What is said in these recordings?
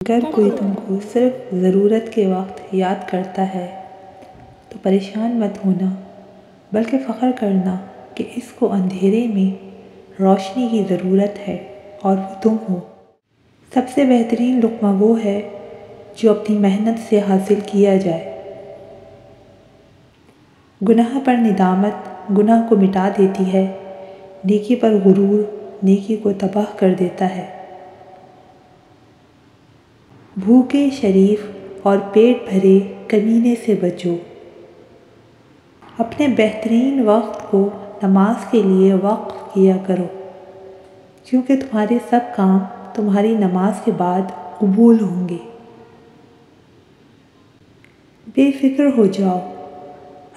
اگر کوئی تم کو صرف ضرورت کے وقت یاد کرتا ہے تو پریشان مت ہونا، بلکہ فخر کرنا کہ اس کو اندھیرے میں روشنی کی ضرورت ہے اور وہ تم ہو۔ سب سے بہترین لقمہ وہ ہے جو اپنی محنت سے حاصل کیا جائے۔ گناہ پر ندامت گناہ کو مٹا دیتی ہے، نیکی پر غرور نیکی کو تباہ کر دیتا ہے۔ بھوکے شریف اور پیٹ بھرے کمینے سے بچو۔ اپنے بہترین وقت کو نماز کے لیے وقف کیا کرو، کیونکہ تمہارے سب کام تمہاری نماز کے بعد قبول ہوں گے۔ بے فکر ہو جاؤ،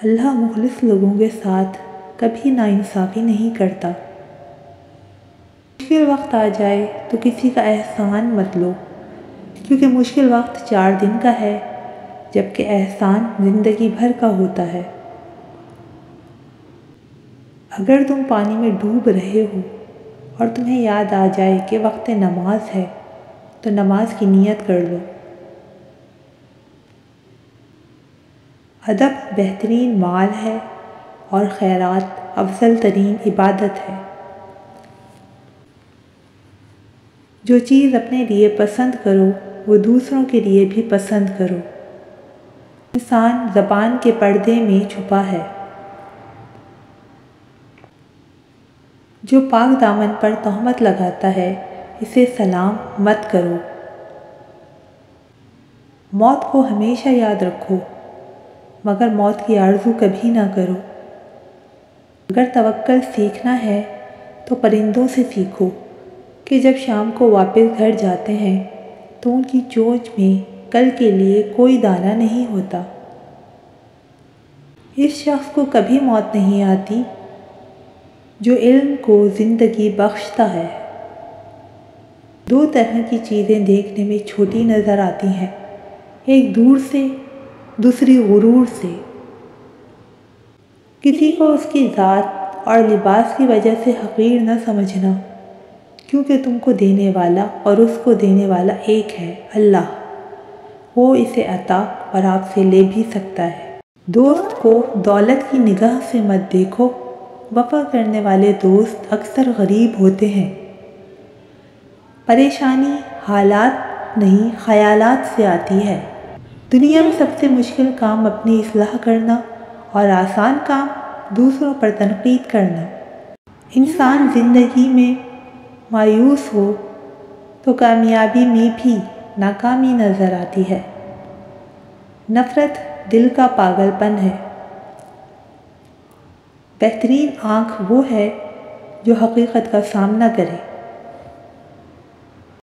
اللہ مخلص لوگوں کے ساتھ کبھی ناانصافی نہیں کرتا۔ مشکل وقت آ جائے تو کسی کا احسان مت لو، کیونکہ مشکل وقت 4 دن کا ہے، جبکہ احسان زندگی بھر کا ہوتا ہے۔ اگر تم پانی میں ڈوب رہے ہو اور تمہیں یاد آ جائے کہ وقت نماز ہے تو نماز کی نیت کر لو۔ ادب بہترین مال ہے اور خیرات افضل ترین عبادت ہے۔ جو چیز اپنے لیے پسند کرو وہ دوسروں کے لیے بھی پسند کرو۔ انسان زبان کے پردے میں چھپا ہے۔ جو پاک دامن پر تہمت لگاتا ہے اسے سلام مت کرو۔ موت کو ہمیشہ یاد رکھو، مگر موت کی آرزو کبھی نہ کرو۔ اگر توکل سیکھنا ہے تو پرندوں سے سیکھو کہ جب شام کو واپس گھر جاتے ہیں تو ان کی چونچ میں کل کے لیے کوئی دانہ نہیں ہوتا۔ اس شخص کو کبھی موت نہیں آتی جو علم کو زندگی بخشتا ہے۔ 2 طرح کی چیزیں دیکھنے میں چھوٹی نظر آتی ہیں، ایک دور سے، دوسری غرور سے۔ کسی کو اس کی ذات اور لباس کی وجہ سے حقیر نہ سمجھنا، کیونکہ تم کو دینے والا اور اس کو دینے والا ایک ہے، اللہ۔ وہ اسے عطا اور آپ سے لے بھی سکتا ہے۔ دوست کو دولت کی نگاہ سے مت دیکھو، وفا کرنے والے دوست اکثر غریب ہوتے ہیں۔ پریشانی حالات نہیں خیالات سے آتی ہے۔ دنیا میں سب سے مشکل کام اپنی اصلاح کرنا اور آسان کام دوسروں پر تنقید کرنا۔ انسان زندگی میں مایوس ہو تو کامیابی میں بھی ناکامی نظر آتی ہے۔ نفرت دل کا پاگل پن ہے۔ بہترین آنکھ وہ ہے جو حقیقت کا سامنا کرے۔